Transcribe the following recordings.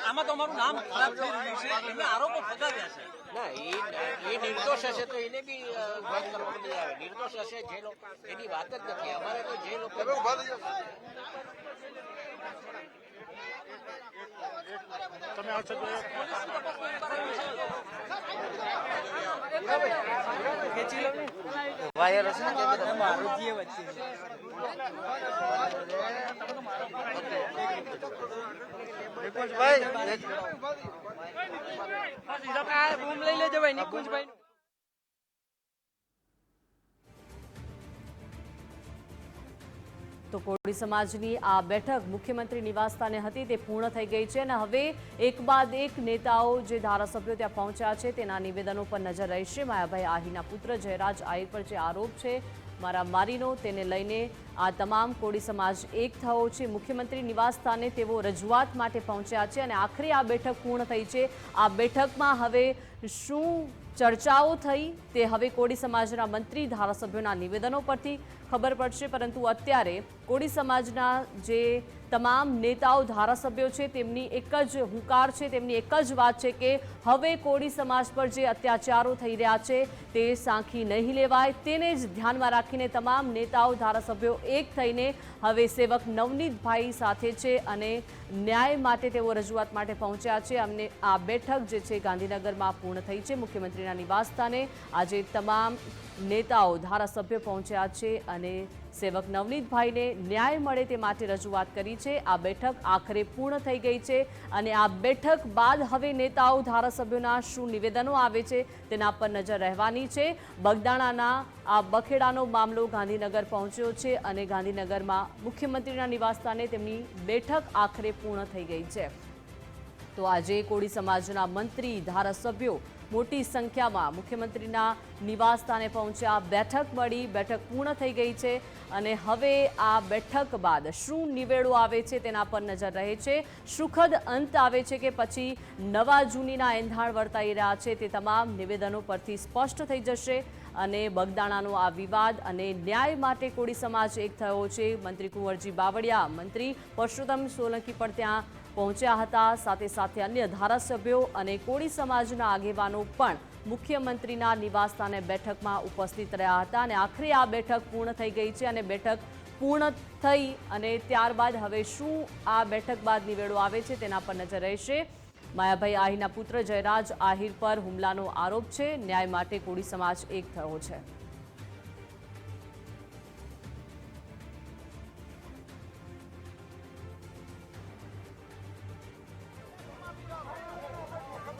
આમાં તો અમારું નામ ખરાબ થઈ રહ્યું છે, એમને આરોપો ફગાવ્યા છે. ના, એ નિર્દોષ હશે તો એને બી વાત કરવામાં નહીં આવે. નિર્દોષ હશે જે લોકો, એની વાત જ નથી. અમારે તો જે લોકો તમે આવશો વાયર હશે ને મારું જે વચ્ચે બૂમ લઈ લેજો ભાઈ નિકુંજભાઈ. તો કોળી સમાજની આ બેઠક મુખ્યમંત્રી નિવાસસ્થાને હતી તે પૂર્ણ થઈ ગઈ છે અને હવે એક બાદ એક નેતાઓ જે ધારાસભ્યો ત્યાં પહોંચ્યા છે તેના નિવેદનો પર નજર રહેશે. માયાભાઈ આહીરના પુત્ર જયરાજ આહીર પર જે આરોપ છે મારામારીનો, તેને લઈને આ તમામ કોળી સમાજ એક થયો છે. મુખ્યમંત્રી નિવાસસ્થાને તેઓ રજૂઆત માટે પહોંચ્યા છે અને આખરે આ બેઠક પૂર્ણ થઈ છે. આ બેઠકમાં હવે શું ચર્ચાઓ થઈ તે હવે કોળી સમાજના મંત્રી ધારાસભ્યોના નિવેદનો પરથી ખબર પડશે, પરંતુ અત્યારે કોળી સમાજના જે તમામ નેતાઓ ધારાસભ્યો છે તેમની એક જ હુંકાર છે, તેમની એક જ વાત છે કે હવે કોળી સમાજ પર જે અત્યાચારો થઈ રહ્યા છે તે સાંખી નહીં લેવાય. તેને જ ધ્યાનમાં રાખીને તમામ નેતાઓ ધારાસભ્યો એક થઈને હવે સેવક નવનીતભાઈ સાથે છે અને ન્યાય માટે તેઓ રજૂઆત માટે પહોંચ્યા છે. અમને આ બેઠક જે છે ગાંધીનગરમાં પૂર્ણ થઈ છે. મુખ્યમંત્રીના નિવાસસ્થાને આજે તમામ નેતાઓ ધારાસભ્યો પહોંચ્યા છે અને સેવક નવનીતભાઈને ન્યાય મળે તે માટે રજૂઆત કરી છે. આ બેઠક આખરે પૂર્ણ થઈ ગઈ છે અને આ બેઠક બાદ હવે નેતાઓ ધારાસભ્યોના શું નિવેદનો આવે છે તેના પર નજર રહેવાની છે. બગદાણાના આ બખેડાનો મામલો ગાંધીનગર પહોંચ્યો છે અને ગાંધીનગરમાં મુખ્યમંત્રીના નિવાસસ્થાને તેમની બેઠક આખરે પૂર્ણ થઈ ગઈ છે. તો આજે કોળી સમાજના મંત્રી ધારાસભ્યો મોટી સંખ્યામાં મુખ્યમંત્રીના નિવાસસ્થાને પહોંચ્યા, બેઠક મળી, બેઠક પૂર્ણ થઈ ગઈ છે અને હવે આ બેઠક બાદ શું નિવેડો આવે છે તેના પર નજર રહે છે. સુખદ અંત આવે છે કે પછી નવા જૂનીના એંધાણ વર્તાઈ રહ્યા છે તે તમામ નિવેદનો પરથી સ્પષ્ટ થઈ જશે અને બગદાણાનો આ વિવાદ અને ન્યાય માટે કોળી સમાજ એક થયો છે. મંત્રી કુંવરજી બાવળિયા, મંત્રી પરસોત્તમ સોલંકી પણ ત્યાં પહોંચ્યા હતા. સાથે સાથે અન્ય ધારાસભ્યો અને કોળી સમાજના આગેવાનો પણ મુખ્યમંત્રીના નિવાસસ્થાને બેઠકમાં ઉપસ્થિત રહ્યા હતા અને આખરે આ બેઠક પૂર્ણ થઈ ગઈ છે અને બેઠક પૂર્ણ થઈ અને ત્યારબાદ હવે શું આ બેઠક બાદ નિવેડો આવે છે તેના પર નજર રહેશે. માયાભાઈ આહીરના પુત્ર જયરાજ આહીર પર હુમલાનો આરોપ છે. ન્યાય માટે કોળી સમાજ એક થયો છે.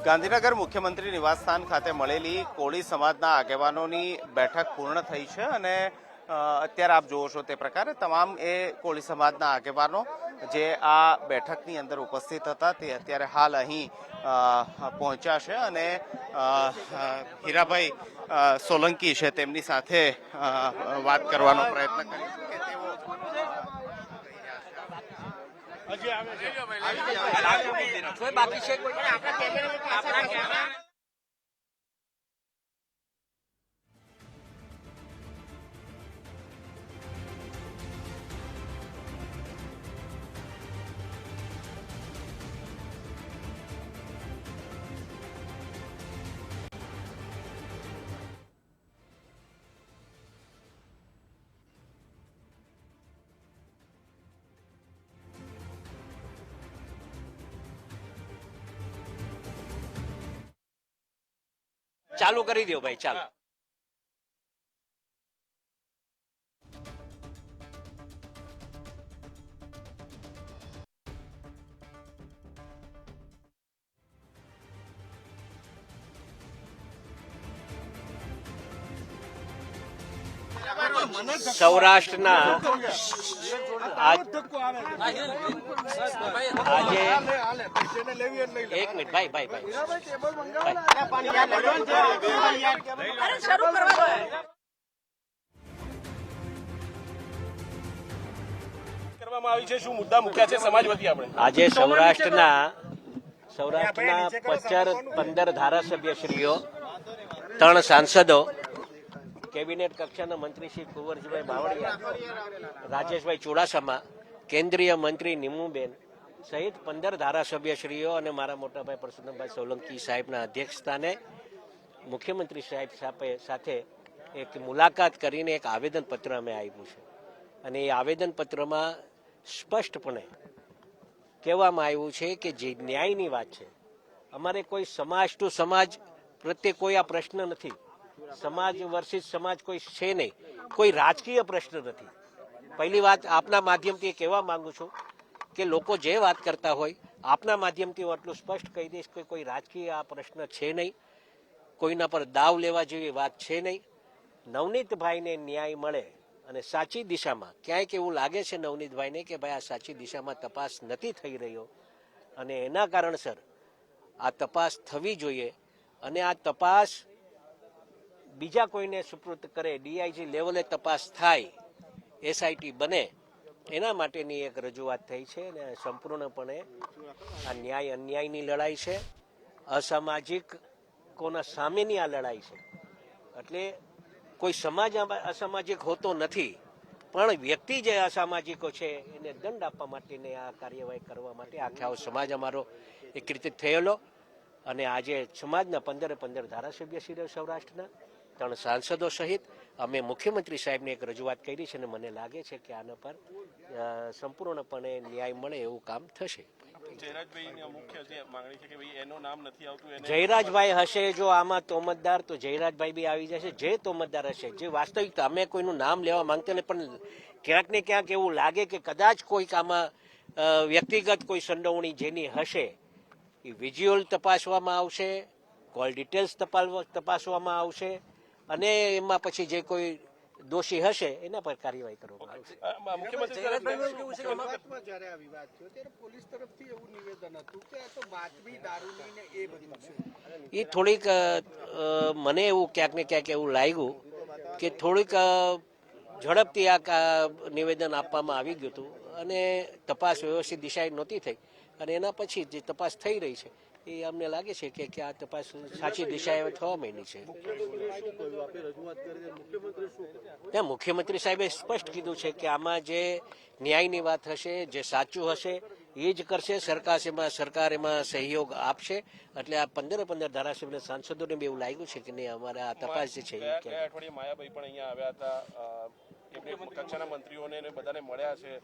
ગાંધીનગર મુખ્યમંત્રી નિવાસસ્થાન ખાતે મળેલી કોળી સમાજના આગેવાનોની બેઠક પૂર્ણ થઈ છે અને અત્યારે આપ જુઓ છો તે પ્રકારે તમામ એ કોળી સમાજના આગેવાનો જે આ બેઠકની અંદર ઉપસ્થિત હતા તે અત્યારે હાલ અહીં પહોંચ્યા છે અને હીરાભાઈ સોલંકી છે તેમની સાથે વાત કરવાનો પ્રયત્ન કરીશું કે તેઓ બાકી છે. ચાલુ કરી દો ભાઈ, ચાલો. સૌરાષ્ટ્રના આજે એક મિનિટ ભાઈ ભાઈ ભાઈ કરવામાં આવી છે, શું મુદ્દા મૂક્યા છે સમાજ વતી આપણે? આજે સૌરાષ્ટ્રના 15 ધારાસભ્યશ્રીઓ, 3 સાંસદો, કેબિનેટ કક્ષાના મંત્રી શ્રી કુંવરજીભાઈ બાવળિયા, રાજેશભાઈ ચુડાસમા, કેન્દ્રીય મંત્રી નીમુબેન સહિત 15 ધારાસભ્યશ્રીઓ અને મારા મોટાભાઈ પરસોત્તમભાઈ સોલંકી સાહેબના અધ્યક્ષસ્થાને મુખ્યમંત્રી સાહેબ સાથે એક મુલાકાત કરીને એક આવેદનપત્ર અમે આપ્યું છે અને એ આવેદનપત્રમાં સ્પષ્ટપણે કહેવામાં આવ્યું છે કે જે ન્યાયની વાત છે, અમારે કોઈ સમાજ ટુ સમાજ પ્રત્યે કોઈ આ પ્રશ્ન નથી, સમાજ વર્સિસ સમાજ કોઈ છે નહીં, કોઈ રાજકીય પ્રશ્ન નથી. પહેલી વાત આપના માધ્યમથી કહેવા માંગુ છું કે લોકો જે વાત કરતા હોય આપના માધ્યમથી હું આટલું સ્પષ્ટ કહી દઈશ કે કોઈ રાજકીય આ પ્રશ્ન છે નહીં, કોઈના પર દાવ લેવા જેવી વાત છે નહીં. નવનીતભાઈને ન્યાય મળે અને સાચી દિશામાં ક્યાંક એવું લાગે છે નવનીતભાઈને કે ભાઈ આ સાચી દિશામાં તપાસ નથી થઈ રહ્યો અને એના કારણસર આ તપાસ થવી જોઈએ અને આ તપાસ બીજા કોઈને સુપૃત કરે, ડીઆઈજી લેવલે તપાસ થાય, એસઆઈટી બને, એના માટેની એક રજૂઆત થઈ છે અને સંપૂર્ણપણે આ ન્યાય અન્યાયની લડાઈ છે, અસામાજિકોના સામેની આ લડાઈ છે. એટલે કોઈ સમાજ અસામાજિક હોતો નથી, પણ વ્યક્તિ જે અસામાજિકો છે એને દંડ આપવા માટેની આ કાર્યવાહી કરવા માટે આખો સમાજ અમારો એકત્રિત થયેલો અને આજે સમાજના 15 ધારાસભ્યશ્રીઓ સૌરાષ્ટ્રના 3 સાંસદો સહિત અમે મુખ્યમંત્રી સાહેબને એક રજૂઆત કરી છે અને મને લાગે છે કે આના પર સંપૂર્ણપણે ન્યાય મળે એવું કામ થશે. જયરાજભાઈ હશે જો આમાં તોમતદાર, તો જયરાજભાઈ બી આવી જશે. જે તોમતદાર હશે, જે વાસ્તવિકતા, અમે કોઈનું નામ લેવા માંગતા નહીં, પણ ક્યાંક ને ક્યાંક એવું લાગે કે કદાચ કોઈક આમાં વ્યક્તિગત કોઈ સંડોવણી જેની હશે એ વિઝ્યુઅલ તપાસવામાં આવશે, કોલ ડિટેલ્સ તપાસવામાં આવશે અને એમાં પછી જે કોઈ દોષી હશે એના પર કાર્યવાહી કરવામાં આવશે. જ્યારે આ વિવાદ થયો ત્યારે પોલીસ તરફથી એવું નિવેદન હતું કે આ તો બાતમી દારૂની ને એ બધું છે. એ થોડીક મને એવું ક્યાંક ને ક્યાંક એવું લાગ્યું કે થોડીક ઝડપથી આ નિવેદન આપવામાં આવી ગયું હતું અને તપાસ વ્યવસ્થિત દિશાએ નહોતી થઈ અને એના પછી જે તપાસ થઈ રહી છે એ અમને લાગે છે કે આ તપાસ સાચી દિશાએ થવા માંડી છે. મુખ્યમંત્રી સાહેબે સ્પષ્ટ કીધું છે કે આમાં જે ન્યાયની વાત હશે, જે સાચું હશે એ જ કરશે. સરકાર એમાં સહયોગ આપશે. એટલે આ 15 ધારાસભ્ય સાંસદોને બી એવું લાગ્યું છે કે નહીં, અમારે આ તપાસ જે છે એ અઠવાડિયે માયાભાઈ પણ અહીંયા આવ્યા હતા, કક્ષાના મંત્રીઓને બધાને મળ્યા છે.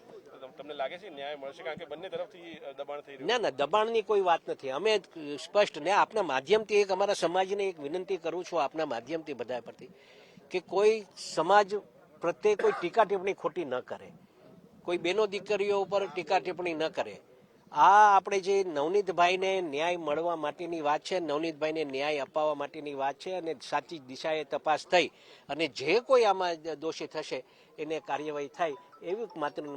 તમને લાગે છે ન્યાય મળશે? કારણ કે બંને તરફથી દબાણ થઈ રહ્યું. ના, દબાણની કોઈ વાત નથી. અમે સ્પષ્ટ ને આપના માધ્યમથી એક અમારા સમાજને એક વિનંતી કરું છું, આપના માધ્યમથી બધા પરથી, કે કોઈ સમાજ પ્રત્યે કોઈ ટીકા ટિપ્પણી ખોટી ન કરે, કોઈ બેનો દીકરીઓ ઉપર ટીકા ટિપ્પણી ન કરે. આ આપણે જે નવનીતભાઈને ન્યાય મળવા માટેની વાત છે, નવનીતભાઈને ન્યાય અપાવવા માટેની વાત છે અને સાચી દિશાએ તપાસ થઈ અને જે કોઈ આમાં દોષી થશે એને કાર્યવાહી થાય એવું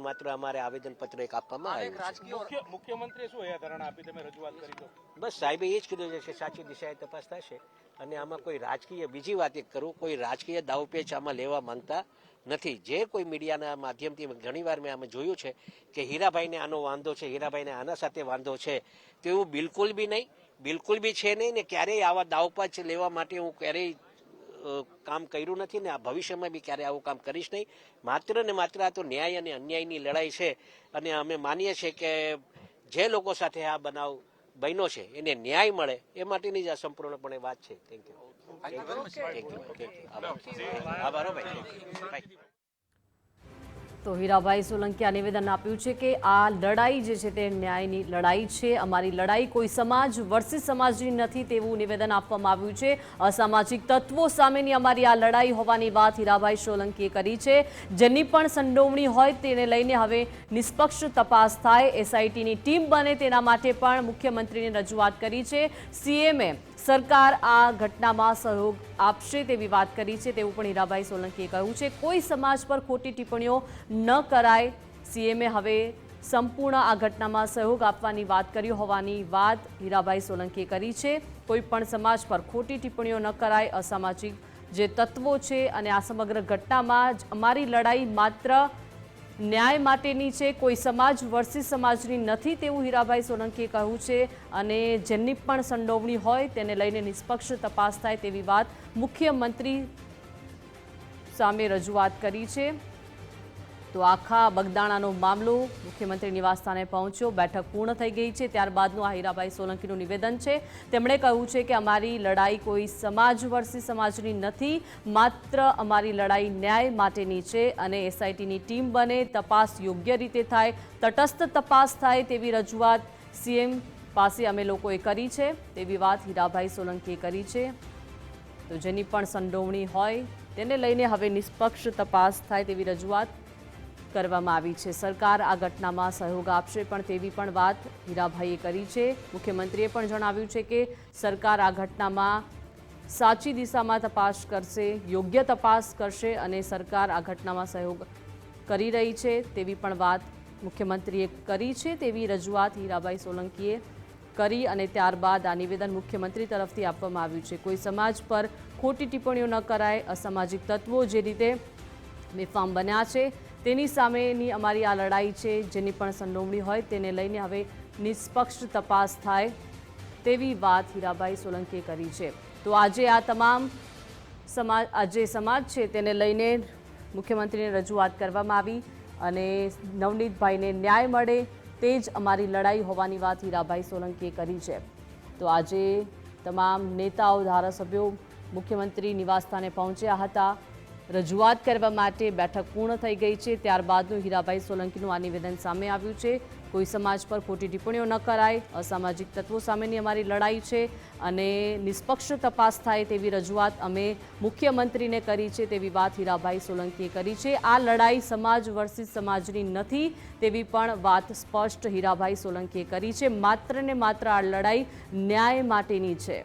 માત્ર અમારે આવેદનપત્ર એક આપવામાં આવ્યું છે. મુખ્યમંત્રીએ શું ધારણા આપી, તમે રજૂઆત કરી તો? બસ સાહેબે એ જ કીધું છે કે સાચી દિશાએ તપાસ થશે અને આમાં કોઈ રાજકીય, બીજી વાત એક કરું, કોઈ રાજકીય દાવપેચ આમાં લેવા માંગતા નથી. જે કોઈ મીડિયાના માધ્યમથી ઘણીવાર મેં આમાં જોયું છે કે હીરાભાઈને આનો વાંધો છે, હીરાભાઈને આના સાથે વાંધો છે, તો એવું બિલકુલ બી નહીં, બિલકુલ બી છે નહીં ને ક્યારેય આવા દાવપેચ લેવા માટે હું ક્યારેય કામ કર્યું નથી ને આ ભવિષ્યમાં બી ક્યારે આવું કામ કરીશ નહીં. માત્ર ને માત્ર આ તો ન્યાય અને અન્યાયની લડાઈ છે અને અમે માનીએ છીએ કે જે લોકો સાથે આ બનાવ બન્યો છે એને ન્યાય મળે એ માટેની જ આ સંપૂર્ણપણે વાત છે. Thank you. આભાર ભાઈ. તો હીરાભાઈ સોલંકીએ નિવેદન આપ્યું છે કે આ લડાઈ જે છે તે ન્યાયની લડાઈ છે, અમારી લડાઈ કોઈ સમાજ વર્સિસ સમાજની નથી તેવું નિવેદન આપવામાં આવ્યું છે. અસામાજિક તત્વો સામેની અમારી આ લડાઈ હોવાની વાત હીરાભાઈ સોલંકીએ કરી છે. જેની પણ સંડોવણી હોય તેને લઈને હવે નિષ્પક્ષ તપાસ થાય, એસઆઈટીની ટીમ બને તેના માટે પણ મુખ્યમંત્રીને રજૂઆત કરી છે. સીએમએ સરકાર આ ઘટનામાં સહયોગ આપશે તેવી વાત કરી છે તેવું પણ હીરાભાઈ સોલંકીએ કહ્યું છે. કોઈ સમાજ પર ખોટી ટિપ્પણીઓ ન કરાય. સીએમએ હવે સંપૂર્ણ આ ઘટનામાં સહયોગ આપવાની વાત કરી હોવાની વાત હીરાભાઈ સોલંકીએ કરી છે. કોઈ પણ સમાજ પર ખોટી ટિપ્પણીઓ ન કરાય, અસામાજિક જે તત્વો છે અને આ સમગ્ર ઘટનામાં અમારી લડાઈ માત્ર ન્યાય માટેની છે, કોઈ સમાજ વર્સિસ સમાજની નથી તેવું હીરાભાઈ સોલંકીએ કહ્યું છે અને જેની પણ સંડોવણી હોય તેને લઈને નિષ્પક્ષ તપાસ થાય તેવી વાત મુખ્યમંત્રી સામે રજૂઆત કરી છે. તો આખા બગદાણાનો મામલો મુખ્યમંત્રી નિવાસસ્થાને પહોંચ્યો, બેઠક પૂર્ણ થઈ ગઈ છે. ત્યારબાદનું આ હીરાભાઈ સોલંકીનું નિવેદન છે. તેમણે કહ્યું છે કે અમારી લડાઈ કોઈ સમાજ વર્સી સમાજની નથી, માત્ર અમારી લડાઈ ન્યાય માટેની છે અને એસઆઈટીની ટીમ બને, તપાસ યોગ્ય રીતે થાય, તટસ્થ તપાસ થાય તેવી રજૂઆત સીએમ પાસે અમે લોકોએ કરી છે તેવી વાત હીરાભાઈ સોલંકીએ કરી છે. તો જેની પણ સંડોવણી હોય તેને લઈને હવે નિષ્પક્ષ તપાસ થાય તેવી રજૂઆત કરવામાં આવી છે. સરકાર આ ઘટનામાં સહયોગ આપશે પણ તેવી પણ વાત હીરાભાઈએ કરી છે. મુખ્યમંત્રીએ પણ જણાવ્યું છે કે સરકાર આ ઘટનામાં સાચી દિશામાં તપાસ કરશે, યોગ્ય તપાસ કરશે અને સરકાર આ ઘટનામાં સહયોગ કરી રહી છે તેવી પણ વાત મુખ્યમંત્રીએ કરી છે તેવી રજૂઆત હીરાભાઈ સોલંકીએ કરી અને ત્યારબાદ આ નિવેદન મુખ્યમંત્રી તરફથી આપવામાં આવ્યું છે. કોઈ સમાજ પર ખોટી ટિપ્પણીઓ ન કરાય, અસામાજિક તત્વો જે રીતે બેફામ બન્યા છે તેની સામેની અમારી આ લડાઈ છે. જેની પણ સંડોવણી હોય તેને લઈને હવે નિષ્પક્ષ તપાસ થાય તેવી વાત હીરાભાઈ સોલંકીએ કરી છે. તો આજે આ તમામ સમાજ છે તેને લઈને મુખ્યમંત્રીને રજૂઆત કરવામાં આવી અને નવનીતભાઈને ન્યાય મળે તે જ અમારી લડાઈ હોવાની વાત હીરાભાઈ સોલંકીએ કરી છે. તો આજે તમામ નેતાઓ, ધારાસભ્યો મુખ્યમંત્રી નિવાસસ્થાને પહોંચ્યા હતા રજૂઆત કરવા માટે. બેઠક પૂર્ણ થઈ ગઈ છે. ત્યારબાદનું હીરાભાઈ સોલંકીનું આ નિવેદન સામે આવ્યું છે. કોઈ સમાજ પર ખોટી ટિપ્પણીઓ ન કરાય, અસામાજિક તત્વો સામેની અમારી લડાઈ છે અને નિષ્પક્ષ તપાસ થાય તેવી રજૂઆત અમે મુખ્યમંત્રીને કરી છે તેવી વાત હીરાભાઈ સોલંકીએ કરી છે. આ લડાઈ સમાજ વર્સિસ સમાજની નથી તેવી પણ વાત સ્પષ્ટ હીરાભાઈ સોલંકીએ કરી છે. માત્ર ને માત્ર આ લડાઈ ન્યાય માટેની છે.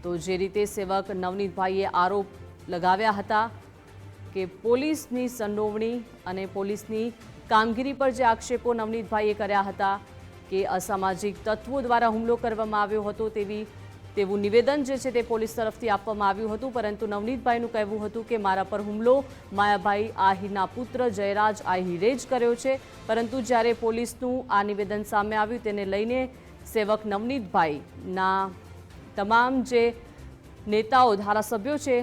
તો જે રીતે સેવક નવનીતભાઈએ આરોપ લગાવ્યા હતા કે પોલીસની સંડોવણી અને પોલીસની કામગીરી પર જે આક્ષેપો નવનીતભાઈએ કર્યા હતા કે અસામાજિક તત્વો દ્વારા હુમલો કરવામાં આવ્યો હતો તેવું નિવેદન જે છે તે પોલીસ તરફથી આપવામાં આવ્યું હતું. પરંતુ નવનીતભાઈનું કહેવું હતું કે મારા પર હુમલો માયાભાઈ આહિરના પુત્ર જયરાજ આહિરે જ કર્યો છે. પરંતુ જ્યારે પોલીસનું આ નિવેદન સામે આવ્યું તેને લઈને સેવક નવનીતભાઈના તમામ જે નેતાઓ, ધારાસભ્યો છે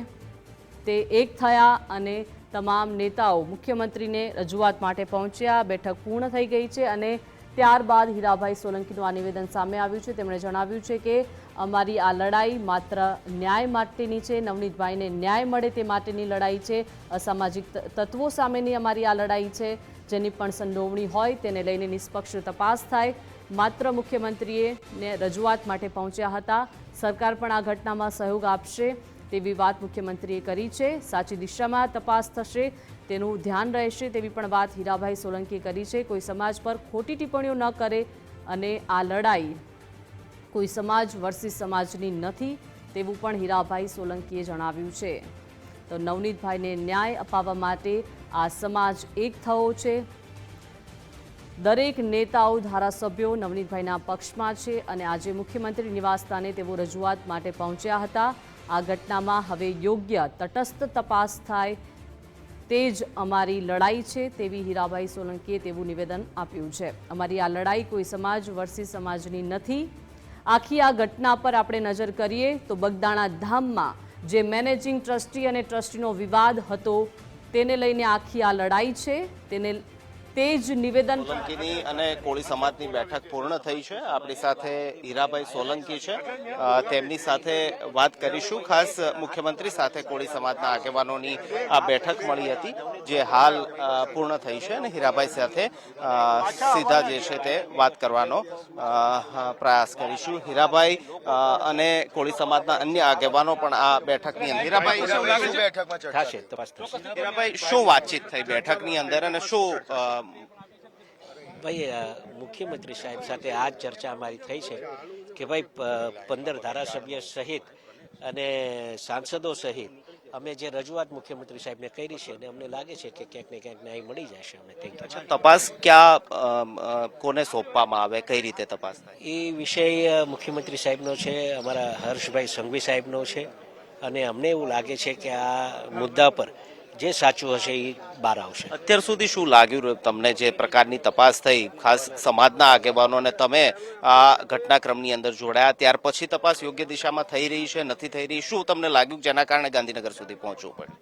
તે એક થયા અને તમામ નેતાઓ મુખ્યમંત્રીને રજૂઆત માટે પહોંચ્યા. બેઠક પૂર્ણ થઈ ગઈ છે અને ત્યારબાદ હીરાભાઈ સોલંકીનું આ નિવેદન સામે આવ્યું છે. તેમણે જણાવ્યું છે કે અમારી આ લડાઈ માત્ર ન્યાય માટેની છે, નવનીતભાઈને ન્યાય મળે તે માટેની લડાઈ છે, અસામાજિક તત્વો સામેની અમારી આ લડાઈ છે. જેની પણ સંડોવણી હોય તેને લઈને નિષ્પક્ષ તપાસ થાય. માત્ર મુખ્યમંત્રીએ રજૂઆત માટે પહોંચ્યા હતા. સરકાર પણ આ ઘટનામાં સહયોગ આપશે તેવી વાત મુખ્યમંત્રીએ કરી છે. સાચી દિશામાં તપાસ થશે તેનું ધ્યાન રહેશે તેવી પણ વાત હીરાભાઈ સોલંકીએ કરી છે. કોઈ સમાજ પર ખોટી ટિપ્પણીઓ ન કરે અને આ લડાઈ કોઈ સમાજ વર્સિસ સમાજની નથી તેવું પણ હીરાભાઈ સોલંકીએ જણાવ્યું છે. તો નવનીતભાઈને ન્યાય અપાવવા માટે આ સમાજ એક થયો છે. દરેક નેતાઓ, ધારાસભ્યો નવનીતભાઈના પક્ષમાં છે અને આજે મુખ્યમંત્રી નિવાસસ્થાને તેઓ રજૂઆત માટે પહોંચ્યા હતા. આ ઘટનામાં હવે યોગ્ય તટસ્થ તપાસ થાય તે જ અમારી લડાઈ છે તેવી હીરાભાઈ સોલંકીએ તેવું નિવેદન આપ્યું છે. અમારી આ લડાઈ કોઈ સમાજ વર્સિસ સમાજની નથી. આખી આ ઘટના પર આપણે નજર કરીએ તો બગદાણા ધામમાં જે મેનેજિંગ ટ્રસ્ટી અને ટ્રસ્ટીનો વિવાદ હતો તેને લઈને આખી આ લડાઈ છે. તે જ નિવેદન સોલંકીની અને કોળી સમાજની બેઠક પૂર્ણ થઈ છે. આપણી સાથે હીરાભાઈ સોલંકી છે, તેમની સાથે વાત કરીશું. ખાસ મુખ્યમંત્રી સાથે કોળી સમાજના આગેવાનોની આ બેઠક મળી હતી જે હાલ પૂર્ણ થઈ છે અને હીરાભાઈ સાથે સીધા જે છે તે વાત કરવાનો પ્રયાસ કરીશું. હીરાભાઈ અને કોળી સમાજના અન્ય આગેવાનો પણ આ બેઠકની અંદર. હીરાભાઈ, શું વાતચીત થઈ બેઠકની અંદર અને શું ભાઈ મુખ્યમંત્રી સાહેબ સાથે આ જ ચર્ચા અમારી થઈ છે કે ભાઈ 15 ધારાસભ્ય સહિત અને સાંસદો સહિત અમે જે રજૂઆત મુખ્યમંત્રી સાહેબને કરી છે અને અમને લાગે છે કે ક્યાંક ને ક્યાંક ન્યાય મળી જશે. અમને થેન્ક યુ. તપાસ ક્યાં કોને સોંપવામાં આવે, કઈ રીતે તપાસ થાય એ વિષય મુખ્યમંત્રી સાહેબનો છે, અમારા હર્ષભાઈ સંઘવી સાહેબનો છે અને અમને એવું લાગે છે કે આ મુદ્દા પર જે સાચું હશે એ બહાર આવશે. અત્યાર સુધી શું લાગ્યું તમને જે પ્રકારની તપાસ થઈ, ખાસ સમાજના આગેવાનો અને તમે આ ઘટનાક્રમની અંદર જોડાયા ત્યાર પછી તપાસ યોગ્ય દિશામાં થઈ રહી છે, નથી થઈ રહી? શું તમને લાગ્યું જેના કારણે ગાંધીનગર સુધી પહોંચવું પડે?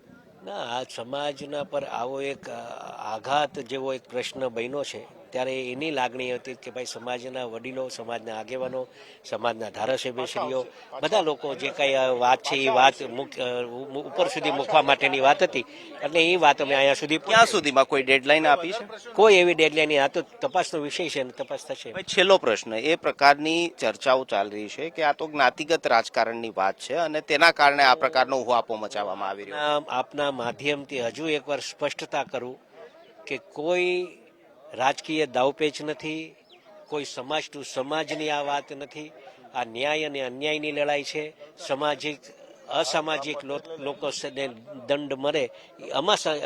ના, આ સમાજના પર આવો એક આઘાત જેવો એક પ્રશ્ન બન્યો છે ત્યારે એની લાગણી હતી કે ભાઈ સમાજના વડીલો, સમાજના આગેવાનો, સમાજના ધારાસભ્યશ્રીઓ, બધા લોકો જે કંઈ વાત છે એ વાત ઉપર સુધી મૂકવા માટેની વાત હતી. એટલે એ વાત અમે અહીંયા સુધી ક્યાં સુધીમાં કોઈ ડેડલાઇન આપી છે? કોઈ એવી ડેડલાઇન આ તો તપાસનો વિષય છે અને તપાસ થશે. ભાઈ, છેલ્લો પ્રશ્ન, એ પ્રકારની ચર્ચાઓ ચાલી રહી છે કે આ તો જ્ઞાતિગત રાજકારણની વાત છે અને તેના કારણે આ પ્રકારનો ઉહાપો મચાવવામાં આવી રહ્યો છે. આપના માધ્યમથી હજુ એકવાર સ્પષ્ટતા કરું કે કોઈ રાજકીય દાવપેચ નથી, કોઈ સમાજ ટુ સમાજની આ વાત નથી. આ ન્યાય અને અન્યાયની લડાઈ છે. અસામાજિક લોકો દંડ મળે,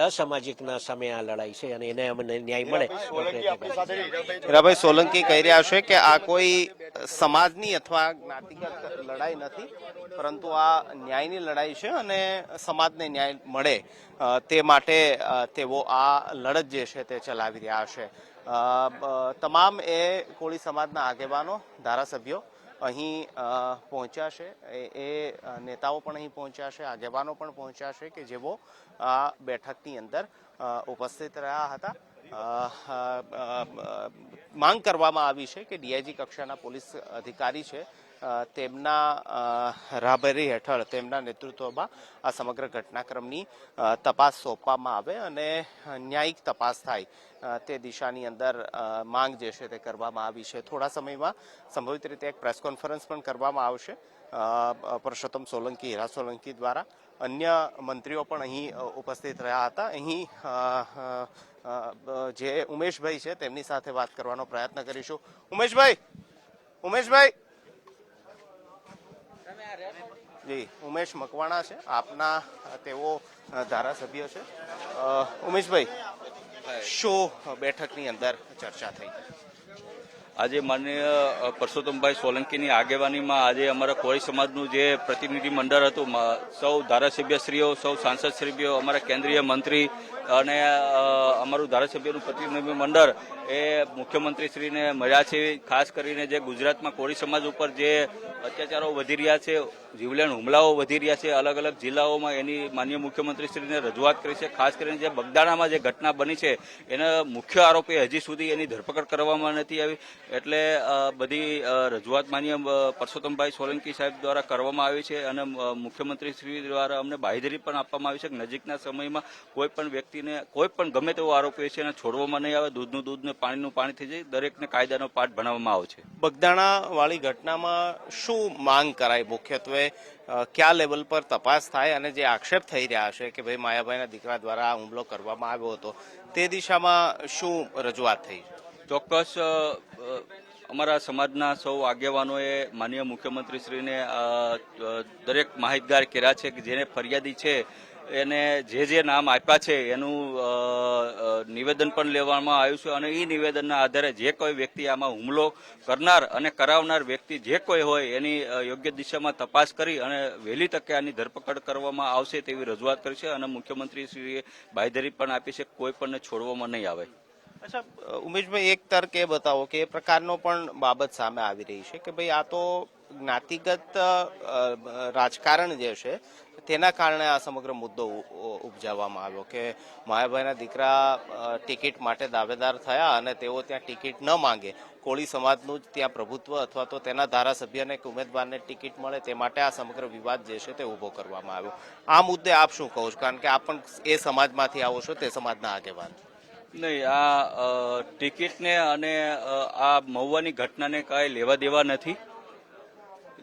અસામાજિકના સામે આ લડાઈ છે અને એને અમને ન્યાય મળે. હીરાભાઈ સોલંકી કહી રહ્યા છે કે આ કોઈ સમાજની અથવા જ્ઞાતિગત લડાઈ નથી, પરંતુ આ ન્યાયની લડાઈ છે અને સમાજને ન્યાય મળે તે માટે તેઓ આ લડત જે છે તે ચલાવી રહ્યા છે. તમામ એ કોળી સમાજના આગેવાનો, ધારાસભ્યો અહીં પહોંચ્યા છે. એ નેતાઓ પણ અહીં પહોંચ્યા છે, આગેવાનો પણ પહોંચ્યા છે કે જેઓ આ બેઠકની અંદર ઉપસ્થિત રહ્યા હતા. માંગ કરવામાં આવી છે કે ડીઆઈજી કક્ષાના પોલીસ અધિકારી છે તેમના રાહબરી હેઠળ, તેમના નેતૃત્વમાં આ સમગ્ર ઘટનાક્રમની તપાસ સોંપવામાં આવે અને ન્યાયિક તપાસ થાય તે દિશાની અંદર માંગ જે છે તે કરવામાં આવી છે. થોડા સમયમાં સંભવિત રીતે એક પ્રેસ કોન્ફરન્સ પણ કરવામાં આવશે પરસોત્તમ સોલંકી, હીરા સોલંકી દ્વારા. અન્ય મંત્રીઓ પણ અહીં ઉપસ્થિત રહ્યા હતા. અહીં જે ઉમેશભાઈ છે તેમની સાથે વાત કરવાનો પ્રયત્ન કરીશું. ઉમેશભાઈ જી, ઉમેશ મકવાણા છે આપના, તેઓ ધારાસભ્ય છે. ઉમેશભાઈ, શું બેઠકની અંદર ચર્ચા થઈ? આજે માનનીય પરસોત્તમભાઈ સોલંકીની આગેવાનીમાં આજે અમારા કોળી સમાજનું જે પ્રતિનિધિ મંડળ હતું, સૌ ધારાસભ્યશ્રીઓ, સૌ સાંસદશ્રીઓ, અમારા કેન્દ્રીય મંત્રી અને અમારું ધારાસભ્યનું પ્રતિનિધિ મંડળ એ મુખ્યમંત્રીશ્રીને મળ્યા છે. ખાસ કરીને જે ગુજરાતમાં કોળી સમાજ ઉપર જે અત્યાચારો વધી રહ્યા છે, જીવલેણ હુમલાઓ વધી રહ્યા છે અલગ અલગ જિલ્લાઓમાં, એની માનનીય મુખ્યમંત્રીશ્રીને રજૂઆત કરી છે. ખાસ કરીને જે બગદાણામાં જે ઘટના બની છે એના મુખ્ય આરોપી હજી સુધી એની ધરપકડ કરવામાં નથી આવી. એટલે બધી રજૂઆત માનનીય પરસોત્તમભાઈ સોલંકી સાહેબ દ્વારા કરવામાં આવી છે અને મુખ્યમંત્રીશ્રી દ્વારા અમને બાંહેધરી પણ આપવામાં આવી છે કે નજીકના સમયમાં કોઈ પણ વ્યક્તિને, કોઈ પણ ગમે તેવો આરોપી છે એને છોડવામાં નહીં આવે. દૂધનું દૂધ ને પાણીનું પાણી થઈ જાય. દરેકને કાયદાનો પાઠ ભણાવવામાં આવે છે. બગદાણા વાળી ઘટનામાં શું માંગ કરાય? મુખ્યત્વે કયા લેવલ પર તપાસ થાય અને જે આક્ષેપ થઈ રહ્યા છે કે ભાઈ માયાભાઈના દીકરા દ્વારા આ હુમલો કરવામાં આવ્યો હતો, તે દિશામાં શું રજૂઆત થઈ? ચોક્કસ અમારા સમાજના સૌ આગેવાનોએ માનનીય મુખ્યમંત્રીશ્રીને દરેક માહિતગાર કર્યા છે કે જેને ફરિયાદી છે એને જે નામ આપ્યા છે એનું નિવેદન પણ લેવામાં આવ્યું છે અને એ નિવેદનના આધારે જે કોઈ વ્યક્તિ આમાં હુમલો કરનાર અને કરાવનાર વ્યક્તિ જે કોઈ હોય એની યોગ્ય દિશામાં તપાસ કરી અને વહેલી તકે આની ધરપકડ કરવામાં આવશે તેવી રજૂઆત કરી છે અને મુખ્યમંત્રીશ્રીએ બાંહેધરી પણ આપી છે કે કોઈ પણને છોડવામાં નહીં આવે. અચ્છા ઉમેશભાઈ, એક તર્ક એ બતાવો કે એ પ્રકારનો પણ બાબત સામે આવી રહી છે કે ભાઈ આ તો જ્ઞાતિગત રાજકારણ જે છે તેના કારણે આ સમગ્ર મુદ્દો ઉપજાવવામાં આવ્યો કે માયાભાઈના દીકરા ટિકિટ માટે દાવેદાર થયા અને તેઓ ત્યાં ટિકિટ ન માંગે, કોળી સમાજનું જ ત્યાં પ્રભુત્વ અથવા તો તેના ધારાસભ્યને કે ઉમેદવારને ટિકિટ મળે તે માટે આ સમગ્ર વિવાદ જે છે તે ઉભો કરવામાં આવ્યો. આ મુદ્દે આપ શું કહો છો? કારણ કે આપ પણ એ સમાજમાંથી આવો છો, તે સમાજના આગેવાન. નહીં, આ ટિકિટને અને આ મહુવાની ઘટનાને કાંઈ લેવા દેવા નથી.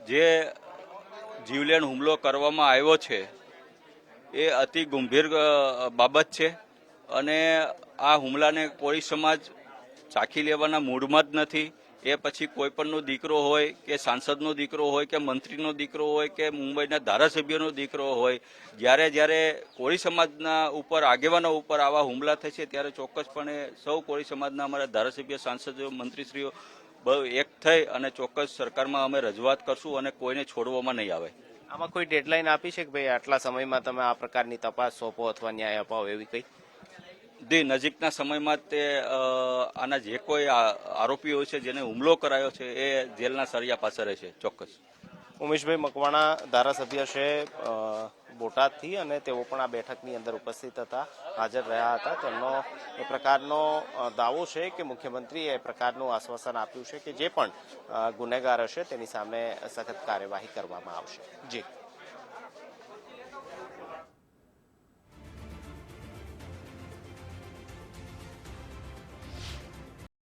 જે જીવલેણ હુમલો કરવામાં આવ્યો છે એ અતિ ગંભીર બાબત છે અને આ હુમલાને કોળી સમાજ ચાખી લેવાના મૂડમાં જ નથી. એ પછી કોઈ પણનો દીકરો હોય કે સાંસદનો દીકરો હોય કે મંત્રીનો દીકરો હોય કે મુંબઈના ધારાસભ્યનો દીકરો હોય, જ્યારે કોળી સમાજના ઉપર, આગેવાનો ઉપર આવા હુમલા થાય છે ત્યારે ચોક્કસપણે સૌ કોળી સમાજના અમારા ધારાસભ્ય, સાંસદો, મંત્રીશ્રીઓ એક થઈ અને ચોક્કસ સરકારમાં અમે રજૂઆત કરશું અને કોઈને છોડવામાં નહીં આવે. આમાં કોઈ ડેડલાઇન આપી છે કે ભાઈ આટલા સમયમાં તમે આ પ્રકારની તપાસ સોંપો અથવા ન્યાય અપાવો, એવી કઈ? નજીકના સમયમાં તે આના જે કોઈ આરોપીઓ છે જેને હુમલો કરાયો છે એ જેલના સળિયા પાસે રહેશે. ચોક્કસ. ઉમેશભાઈ મકવાણા ધારાસભ્ય છે બોટાદથી અને તેઓ પણ આ બેઠકની અંદર ઉપસ્થિત હતા, હાજર રહ્યા હતા. તેમનો એ પ્રકારનો દાવો છે કે મુખ્યમંત્રીએ એ પ્રકારનું આશ્વાસન આપ્યું છે કે જે પણ ગુનેગાર હશે તેની સામે સખત કાર્યવાહી કરવામાં આવશે. જી.